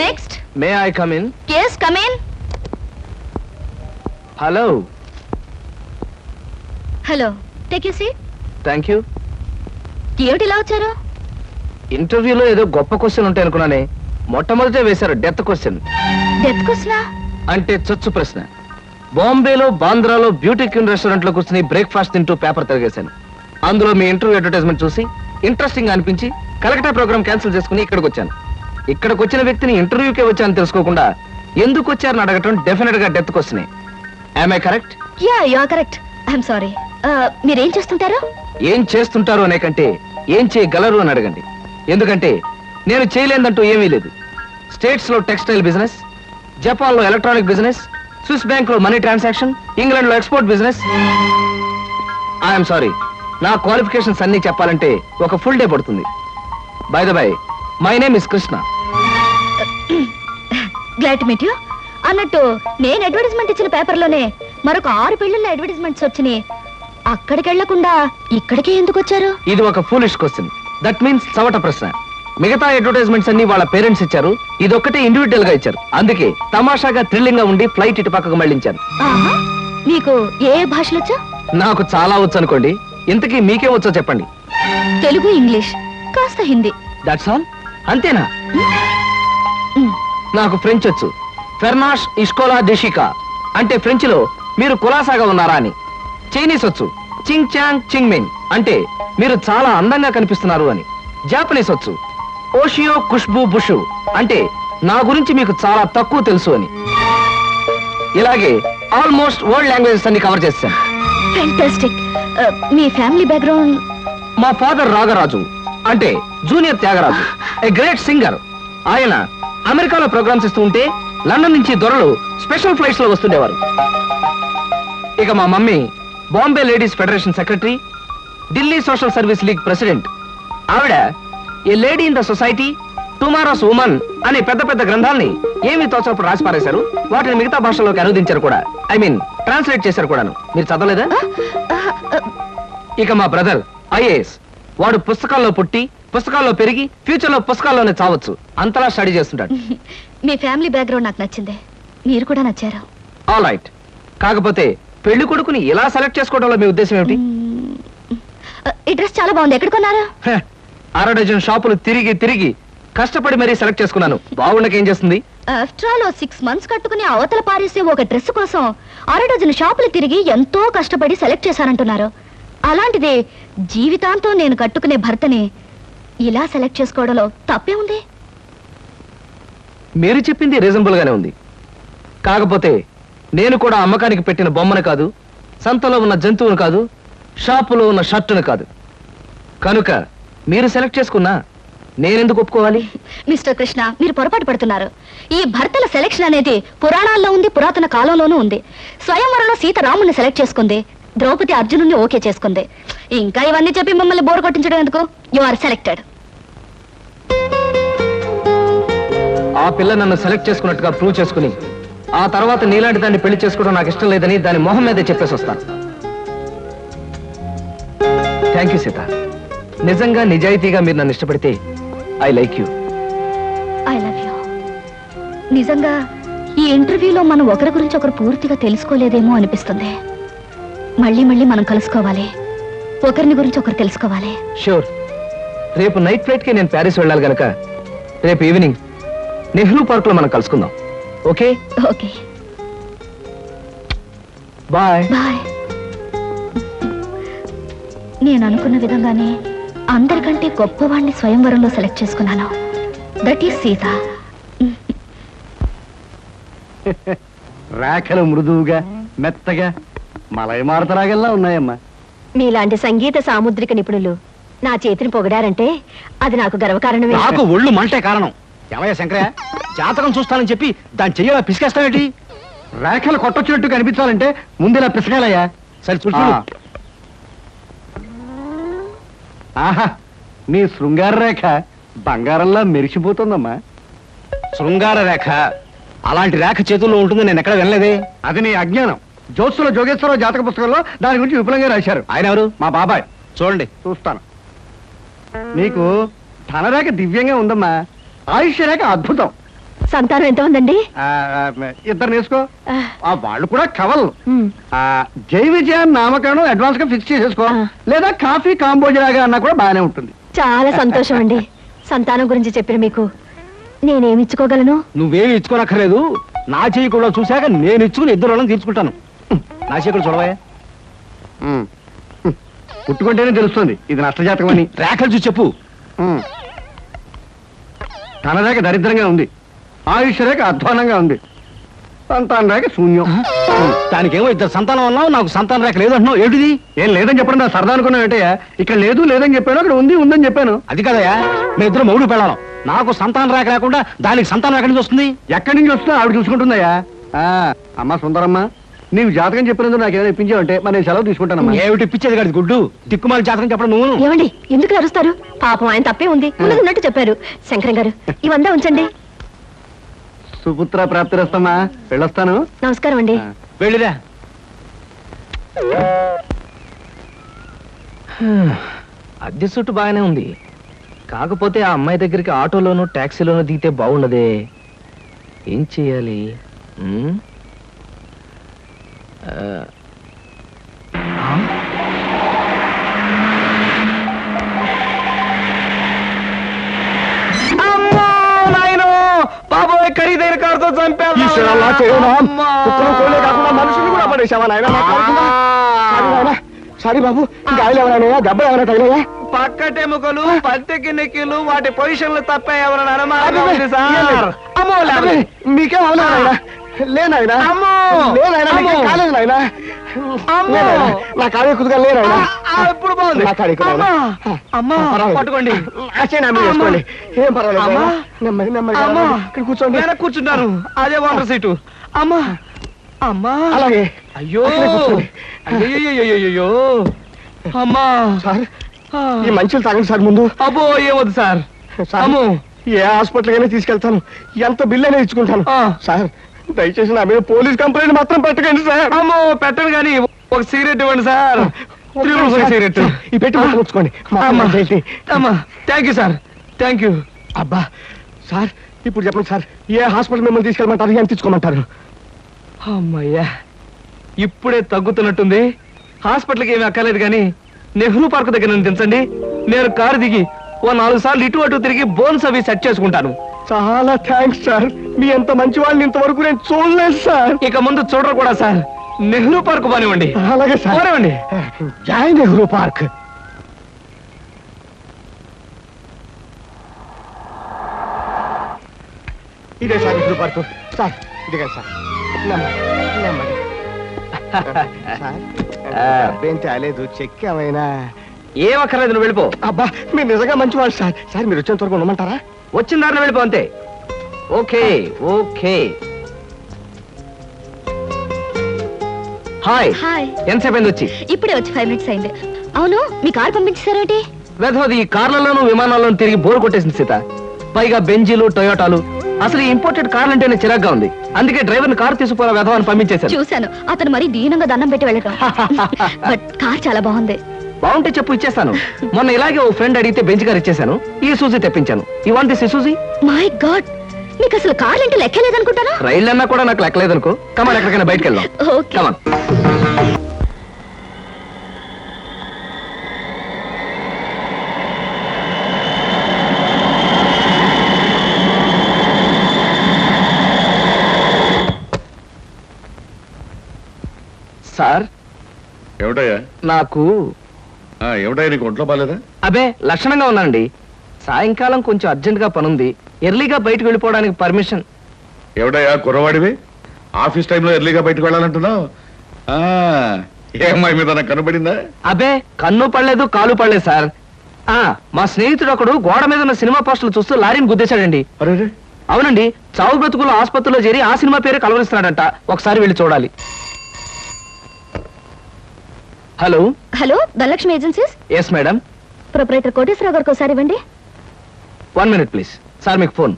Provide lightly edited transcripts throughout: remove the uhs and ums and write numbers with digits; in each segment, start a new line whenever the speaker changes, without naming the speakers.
Next.
May I come in?
Yes, come in.
Hello.
Hello. Take your seat.
Thank you.
ఏమిటి ఇలా వచ్చారు?
ఇంటర్వ్యూలో ఏదో గొప్ప క్వశ్చన్ ఉంటాయి అనుకున్నానే, మొట్టమొదటే వేశారు డెత్ క్వశ్చన్.
డెత్ క్వశ్చనా?
అంటే చచ్చు ప్రశ్న. బాంబేలో బాంద్రాలో బ్యూటీ క్వీన్ రెస్టారెంట్ లో కూర్చుని బ్రేక్ఫాస్ట్ తింటూ పేపర్ తిరిగేశాను. అందులో మీ ఇంటర్వ్యూ అడ్వర్టైజ్మెంట్ చూసి ఇంట్రెస్టింగ్ అనిపించి కలెక్టా ప్రోగ్రామ్ క్యాన్సిల్ చేసుకుని ఇక్కడికి వచ్చాను. ఇక్కడికి వచ్చిన వ్యక్తిని ఇంటర్వ్యూకే వచ్చాను తెలుసుకోకుండా ఎందుకు వచ్చారని అడగటం డెఫినెట్ గా డెత్ క్వశ్చనే. Am I correct?
Ya, you are correct. I'm sorry. మీరేం చేస్తుంటారు?
ఏం చేస్తుంటారు అనే కంటే ఏం చేయగలరు అని అడగండి. ఎందుకంటే నేను చేయలేదంటూ ఏమీ లేదు. స్టేట్స్ లో టెక్స్టైల్ బిజినెస్, జపాన్ లో ఎలక్ట్రానిక్ బిజినెస్, స్విస్ బ్యాంక్ లో మనీ ట్రాన్సాక్షన్, ఇంగ్లాండ్ లో ఎక్స్పోర్ట్ బిజినెస్. ఐఎమ్ సారీ, నా క్వాలిఫికేషన్స్ అన్ని చెప్పాలంటే ఒక ఫుల్ డే పడుతుంది. By the by, my name is Krishna.
Glad to meet you. అన్నట్టు నేను అడ్వర్టైజ్మెంట్ ఇచ్చిన పేపర్లోనే మరొక 6 పెళ్లిళ్ళ అడ్వర్టైజ్మెంట్స్ వచ్చినాయి. అక్కడికి వెళ్లకుండా ఇక్కడికే ఎందుకు వచ్చారు?
ఇది ఒక ఫూలిష్ క్వశ్చన్. దట్ మీన్స్ చవట ప్రశ్న. మిగతా అడ్వర్టైజ్మెంట్స్ అన్ని వాళ్ళ పేరెంట్స్ ఇచ్చారు, ఇదొక్కటే ఇండివిజువల్ గా ఇచ్చారు. అందుకే తమాషాగా థ్రిల్లింగ్ గా ఉండి ఫ్లైట్ ఇటు పక్కకు మళ్ళించాను.
మీకు ఏ భాషలు వచ్చా?
నాకు చాలా వచ్చు అనుకోండి. ఇంతకీ మీకే వచ్చో చెప్పండి.
తెలుగు, ఇంగ్లీష్, కాస్త హిందీ.
That's all? అంతేనా? నాకు ఫ్రెంచ్ వచ్చు. ఫెర్నాష్ ఇస్కోలా డిషికా అంటే ఫ్రెంచ్ లో మీరు కులాసాగా ఉన్నారా అని. చైనీస్ వచ్చు. చింగ్ చాంగ్ చింగ్ మింగ్ అంటే మీరు చాలా అందంగా కనిపిస్తున్నారు అని. జాపనీస్ వచ్చు. ఓషియో ఖుష్బూ బుషు అంటే నా గురించి మీకు చాలా తక్కువ తెలుసు అని. ఇలాగే ఆల్మోస్ట్ వరల్డ్ లాంగ్వేజెస్ అన్ని కవర్ చేశాను.
ఫెంటాస్టిక్. మీ ఫ్యామిలీ బ్యాక్గ్రౌండ్?
మా ఫాదర్ రాగరాజు అంటే junior Thyagaraju, a great singer. ఆయన అమెరికాలో ప్రోగ్రామ్స్ ఇస్తూ ఉంటే లండన్ నుంచి దొరలు స్పెషల్ ఫ్లైట్స్ లో వస్తుండేవారు. ఇక మా mummy Bombay ladies federation secretary, Delhi social service league president. ఆవిడ a lady in the society, tomorrow's woman అనే పెద్ద పెద్ద గ్రంథాలని ఏమి తోచినప్పుడు రాసి పారేశారు. వాటిని మిగతా భాషల్లోకి అనువదించారు కూడా. ఐ మీన్ ట్రాన్స్లేట్ చేశారు కూడాను. మీరు చదవలేదా? ఇక మా బ్రదర్ ఐఏఎస్. వాడు పుస్తకాల్లో పుట్టి పుస్తకాల్లో పెరిగి ఫ్యూచర్ లో పుస్తకాల్లోనే చావచ్చు. అంతలా స్టడీ చేస్తుంటాడు.
మీ ఫ్యామిలీ బ్యాక్గ్రౌండ్ నాకు నచ్చింది. మీరు కూడా నచ్చారు.
All right. కాకపోతే పెళ్లి కొడుకుని ఇలా సెలెక్ట్ చేసుకోవడంలో మీ ఉద్దేశం ఏమిటి?
ఈ డ్రెస్ చాలా బాగుంది. ఎక్కడ కొన్నారు?
6 డజన్ షాపులు తిరిగి తిరిగి కష్టపడి మరీ సెలెక్ట్ చేసుకున్నాను. బాగుండకేం చేస్తుంది?
ఆఫ్టర్ ఆల్ 6 months కట్టుకుని అవతల పారేసే ఒక డ్రెస్ కోసం 6 డజన్ షాపులు తిరిగి ఎంతో కష్టపడి సెలెక్ట్ చేశారంటున్నారు. అలాంటిది జీవితాంతం నేను కట్టుకునే భర్తని ఇలా సెలెక్ట్ చేసుకోవడంలో తప్పే ఉంది.
మీరు చెప్పింది రీజనబుల్ గానే ఉంది. కాకపోతే నేను కూడా అమ్మకానికి పెట్టిన బొమ్మను కాదు, సంతలో ఉన్న జంతువును కాదు, షాపులో ఉన్న షర్టును కాదు. కనుక మీరు సెలెక్ట్ చేసుకున్నా నేనెందుకు ఒప్పుకోవాలి?
మిస్టర్ కృష్ణ, మీరు పొరపాటు పడుతున్నారు. ఈ భర్తల సెలెక్షన్ అనేది పురాణాల్లో ఉంది, పురాతన కాలంలోనూ ఉంది. స్వయంవరంలో సీత రాముని సెలెక్ట్ చేసుకుంది, ద్రౌపది అర్జునుని ఓకే చేసుకుంది. ఇంకా ఇవన్నీ చెప్పి మిమ్మల్ని బోర్ కొట్టించడం ఎందుకు? You are selected.
ఆ పిల్ల నన్ను సెలెక్ట్ చేసుకున్నట్టుగా ప్రూవ్ చేసుకుని ఆ తర్వాత నీలాంటి దాన్ని పెళ్లి చేసుకోవడం నాకు ఇష్టం లేదని దాని మొహం మీదే చెప్పేసి వస్తాను. Thank you Sita. నిజంగా నిజాయితీగా మీరు నన్ను ఇష్టపడితే I like you.
I love you. నిజంగా ఈ ఇంటర్వ్యూలో మనం ఒకరి గురించి ఒకరు పూర్తిగా తెలుసుకోలేదేమో అనిపిస్తుంది. మళ్ళీ మళ్ళీ మనం కలుసుకోవాలి, ఒకరిని గురించి ఒకరు తెలుసుకోవాలి.
షూర్. రేపు నైట్ ఫ్లైట్ కి నేను ప్యారిస్ వెళ్ళాలి గనక రేపు ఈవినింగ్ నెహ్రూ పార్క్ లో మనం కలుసుకుందాం. ఓకే?
ఓకే.
బాయ్.
బాయ్. నేను అనుకున్న విధంగానే అందరికంటే గొప్పవాణ్ణి స్వయంవరంలో సెలెక్ట్ చేసుకున్నాను. That is Sita.
రేఖలు మృదువుగా మెత్తగా మలయమారుతరాగల్లా ఉన్నాయమ్మా.
మీలాంటి సంగీత సాముద్రిక నిపుణులు నా చేతిని పొగడారంటే అది నాకు గర్వకారణమే.
నాకు ఒళ్ళు మంటే కారణం. ఏమయ్య శంకరయ్య, జాతకం చూస్తానని చెప్పి దాన్ని చెయ్యాలా పిసికేస్తావేటి? రేఖలు కొట్టొచ్చినట్టు కనిపించాలంటే ముందులా పిసకాలయ్యా. సరే చూసి ఆహా, మీ శృంగార రేఖ బంగారంలా మెరిసిపోతుందమ్మా.
శృంగార రేఖ అలాంటి రేఖ చేతుల్లో ఉంటుందని నేను ఎక్కడ వినలేదే.
అది నీ అజ్ఞానం. జ్యోత్సుల జోగేశ్వరరావు జాతక పుస్తకంలో దాని గురించి విపులంగా రాశారు.
ఆయన ఎవరు?
మా బాబాయ్.
చూడండి.
చూస్తాను. నీకు ధనరేఖ దివ్యంగా ఉందమ్మా. ఆయుష్య రేఖ అద్భుతం.
సంతానం ఎంత ఉందండి?
ఇద్దరు నేర్చుకో. వాళ్ళు కూడా కవల్. జై విజయాన్ని నామకరణం అడ్వాన్స్ గా ఫిక్స్ చేసేసుకో. లేదా కాఫీ కాంబోజలాగా అన్నా కూడా బాగానే ఉంటుంది.
చాలా సంతోషం అండి. సంతానం గురించి చెప్పిన మీకు నేనేమి ఇచ్చుకోగలను?
నువ్వేమి ఇచ్చుకోనక్కర్లేదు. నా చెయ్యి కూడా చూశాక నేను ఇచ్చుకుని ఇద్దరు వాళ్ళని తీర్చుకుంటాను. నా చెయ్యి కూడా చూడవా. పుట్టుకుంటేనే తెలుస్తుంది ఇది నష్టజాతకం అని. రేఖలు చూసి చెప్పు. తన రేఖ దరిద్రంగా ఉంది, ఆయుష్ రేఖ అధ్వానంగా ఉంది, సంతాన రేఖ శూన్యం. దానికేమో ఇద్దరు సంతానం అన్నావు, నాకు సంతాన రేఖ లేదంటున్నావు. ఏమిటిది? ఏం లేదని చెప్పడం నా సరదా అనుకున్నావు ఏంటయ్యా? ఇక్కడ లేదు లేదని చెప్పాను, అక్కడ ఉంది ఉందని చెప్పాను. అది కదయ్యా, మేము ఇద్దరు మౌడు పెళ్ళాం. నాకు సంతాన రేఖ లేకుండా దానికి సంతానం ఎక్కడి నుంచి వస్తుంది? ఎక్కడి నుంచి వస్తుందో ఆవిడ చూసుకుంటుందయ్యా. అమ్మా సుందరమ్మ, నీవు జాతకం చెప్పినందుకు నాకు ఏదైనా ఇప్పించావంటే మరి నేను సెలవు తీసుకుంటానమ్మా. ఏమిటి ఇప్పించేది కాదు గుడ్డు, దిక్కుమాలి జాతకం చెప్పడం నువ్వు.
ఏమండి ఎందుకు అరుస్తారు? పాపం ఆయన తప్పే ఉంది, ఉన్నట్టు చెప్పారు. శంకరం గారు ఇవంతా ఉంచండి.
సుపుత్ర ప్రాప్తిరస్తమ్మా, వెళ్ళొస్తాను.
నమస్కారం అండి.
వెళ్ళిరా.
అద్దె చుట్టూ బాగానే ఉంది, కాకపోతే ఆ అమ్మాయి దగ్గరికి ఆటోలోనూ ట్యాక్సీలోనూ దిగితే బాగుండదే. ఏం చెయ్యాలి? బాబోయ్, ఖరీదైన కారుతో చంపాను.
మనుషులు కూడా పడేసావా నాయన? సారీ బాబు, గాయలు ఎవరైనా దెబ్బలు ఎవరైనా తగిలాయా?
పక్కటెముకలు, పత్తెకి నెక్కిలు, వాటి పొజిషన్లు తప్ప ఎవరైనా
మీకేం అవలేదా? లేనాయనా కాలేదు నాయన, నా కాడే కుదుగా లేనాయనా.
ఇప్పుడు బాగుంది. పట్టుకోండి,
చేసుకోండి, ఏం పర్వాలేదు. నెమ్మది నెమ్మది ఇక్కడ కూర్చోండి.
కూర్చుంటాను, అదే వాటర్ సీటు. అమ్మా అమ్మా,
అలాగే.
అయ్యో అయ్యో అమ్మా.
సార్ ఈ మంచులు తాగండి సార్ ముందు.
అబ్బో ఏమొద్దు సార్.
అమ్మో, ఏ హాస్పిటల్కైనా తీసుకెళ్తాను, ఎంత బిల్ అయినా ఇచ్చుకుంటాను. సార్ దయచేసి నా మీద పోలీస్ కంప్లైంట్ మాత్రం పెట్టకండి సార్.
అమ్మో పెట్టను కానీ ఒక సిగరెట్ ఇవ్వండి సార్. సిగరెట్
ఈ పెట్టి ఉంచుకోండి.
Thank you sir, thank you.
అబ్బా సార్, ఇప్పుడు చెప్పండి సార్, ఏ హాస్పిటల్ మిమ్మల్ని తీసుకెళ్ళమంటారు, ఎంత తీసుకోమంటారు?
అమ్మయ్యా, ఇప్పుడే తగ్గుతున్నట్టుంది. హాస్పిటల్కి ఏమీ అక్కర్లేదు కానీ నెహ్రూ పార్క్ దగ్గర నన్ను దించండి. నేను కారు దిగి ఓ 4 సార్లు ఇటు అటు తిరిగి బోన్స్ అవి సెట్ చేసుకుంటాను.
చాలా థ్యాంక్స్ సార్, మీ ఎంత మంచి వాళ్ళని ఇంతవరకు నేను చూడలేదు సార్.
ఇక ముందు చూడరు కూడా సార్. నెహ్రూ పార్క్ పోనివ్వండి.
అలాగే సార్,
పోనివ్వండి.
జై నెహ్రూ పార్క్. ఇదే సార్ నెహ్రూ పార్క్. సార్ ఇదిగా సార్, అబ్బేం తేలేదు, చెక్ ఏమైనా?
ఏం అక్కర్లేదు, నువ్వు వెళ్ళిపో.
అబ్బా మీరు నిజంగా మంచివాళ్ళు సార్. సార్ మీరు వచ్చేంత వరకు ఉండమంటారా?
వచ్చిన దారిలో వెళ్ళిపో అంతే. Okay okay. హాయ్.
హాయ్.
ఎంతసేపు అయింది వచ్చి?
ఇప్పుడే వచ్చి 5 minutes అయింది. అవును, మీ కారు పంపించారేటి?
వెధవది ఈ కార్లలోనూ విమానాల్లోనూ తిరిగి బోరు కొట్టేసింది సీత. పైగా బెంజీలు, టొయోటాలు. అసలు ఈ ఇంపోర్టెడ్ కార్లు అంటేనే చిరాగ్గా ఉంది. అందుకే డ్రైవర్ని కారు తీసుకుపోరా వెధవని పంపించేశారు.
చూశాను, అతను మరీ దీనంగా దండం పెట్టి వెళ్ళటం. బట్ కార్ చాలా బాగుంది.
బాగుంటే చెప్పు, ఇచ్చేస్తాను. మొన్న ఇలాగే ఓ ఫ్రెండ్ అడిగితే బెంచ్ కార్ ఇచ్చేసాను. ఈ సూజీ తెప్పించాను. ఈ వాంట్ దిస్ సూజీ?
మై గాడ్, మీకు అసలు కార్లు అంటే లెక్కలేదనుకుంటారా?
రైళ్ళు అన్నా కూడా నాకు లెక్కలేదనుకో. కమాన్, ఎక్కడికైనా బయటకు వెళ్దాం.
ఓకే.
కమాన్. సార్
ఏమిటయ్యా?
నాకు
ఏమిటయ్యా, నీకు ఒంట్లో బాలేదా?
అబే లక్షణంగా ఉన్నానండి. సాయంకాలం కొంచెం అర్జెంట్ గా పనుంది, ఎర్లీగా బయటకు వెళ్ళిపోవడానికి పర్మిషన్.
ఏమిటయ్యా కుర్రవాడివి, ఆఫీస్ టైంలో ఎర్లీగా బయటకు వెళ్ళాలంటున్నావు? ఏ అమ్మాయి మీద నాకు కనబడిందా?
అబే కన్ను పడలేదు, కాలు పడలేదు సార్. మా స్నేహితుడు ఒకడు గోడ మీద ఉన్న సినిమా పోస్టర్లు చూస్తూ లారీని గుద్దేశాడండి.
అరే,
అవునండి, చావు బ్రతుకులు ఆసుపత్రిలో చేరి ఆ సినిమా పేరు కలవరిస్తున్నాడంట. ఒకసారి వెళ్ళి చూడాలి. Hello
hello, Dhanalakshmi agencies.
Yes madam.
Proprietor Koteswararao గారికి ఒకసారి ఇవ్వండి.
1 minute ప్లీజ్. సార్ మీకు phone.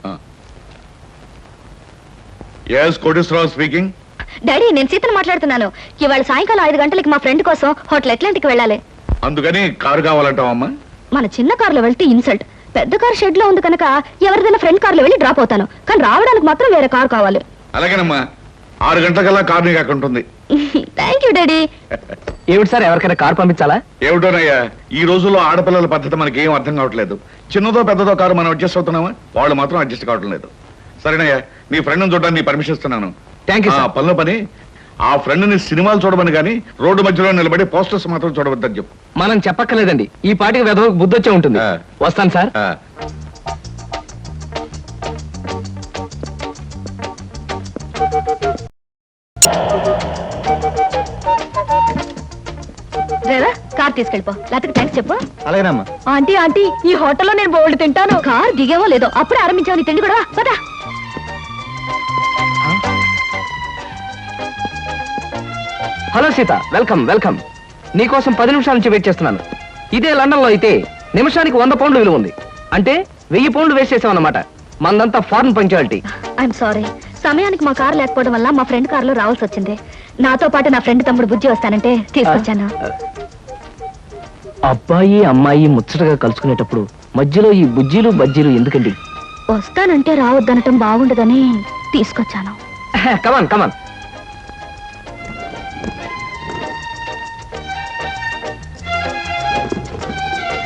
yes Koteswararao speaking.
Daddy, నేను సీతను మాట్లాడుతున్నాను. ఇవాళ సాయంకాలం 5 గంటలకి మా ఫ్రెండ్ కోసం హోటల్ అట్లాంటిక్ వెళ్ళాలి.
అందుకని కారు కావాలంటావమ్మా?
మన చిన్న కారులో వెళ్తే ఇన్సల్ట్, పెద్ద కార్ షెడ్ లో ఉంది కనుక ఎవరిదైనా ఫ్రెండ్ కార్లో వెళ్ళి డ్రాప్ అవుతాను, కానీ రావడానికి మాత్రం వేరే కార్ కావాలి.
అలాగేనమ్మా, 6 గంటలకల్లా కారు నీకు అక్కడ ఉంటుంది.
Thank you daddy.
ఏమిటి సార్, ఎవరికైనా కార్ పంపించాలా?
ఏమిటోనయ్యా, ఈ రోజుల్లో ఆడపిల్లల పద్ధతి మనకి ఏం అర్థం కావట్లేదు. చిన్నదో పెద్దదో కారు మనం అడ్జస్ట్ అవుతున్నామా, వాళ్ళు మాత్రం అడ్జస్ట్ కావటం లేదు. సరేనయ్యా, నీ ఫ్రెండ్ని చూడడానికి నీ పర్మిషన్ ఇస్తున్నాను.
Thank you sir.
పనిలో పని ఆ ఫ్రెండ్ని సినిమాలు చూడమని కానీ రోడ్డు మధ్యలో నిలబడి పోస్టర్స్ మాత్రం చూడవద్దని చెప్పు.
మనం చెప్పక్కర్లేదండి, ఈ పాటికి వెదవకు బుద్ధి వచ్చే ఉంటుంది.
ఆ.
వస్తాను సార్.
ఆ,
డ్రైవర్, కార్ తీసుకెళ్ళిపో, లేకపోతే థ్యాంక్స్ చెప్పు.
అలాగేనమ్మా.
ఆంటీ ఆంటీ, ఈ హోటల్లో నేను బోల్డ్ తింటాను. కార్ దిగేవో లేదో అప్పుడే ఆరంభించావు నీ తిండి కూడా. పదా.
Hello Sita, welcome welcome. నీకోసం 10 నిమిషాల నుంచి వెయిట్ చేస్తున్నాను. ఇదే లండన్ లో అయితే నిమిషానికి 100 పౌండ్లు విలువ ఉంది. అంటే 1000 పౌండ్లు వేస్ట్ చేసామన్నమాట. మందంతా ఫారెన్ పంచాలిటీ.
ఐఎమ్ సారీ, సమయానికి మా కార్ లేకపోవడం వల్ల మా ఫ్రెండ్ కార్ లో రావాల్సి వచ్చింది. నాతో పాటు నా ఫ్రెండ్ తమ్ముడు బుజ్జి వస్తానంటే తీసుకొచ్చాను.
అబ్బాయి అమ్మాయి ముచ్చటగా కలుసుకునేటప్పుడు మధ్యలో ఈ బుజ్జీలు బజ్జీలు ఎందుకండి?
వస్తానంటే రావద్దనటం బాగుండదని తీసుకొచ్చాను.
కమాన్ కమాన్.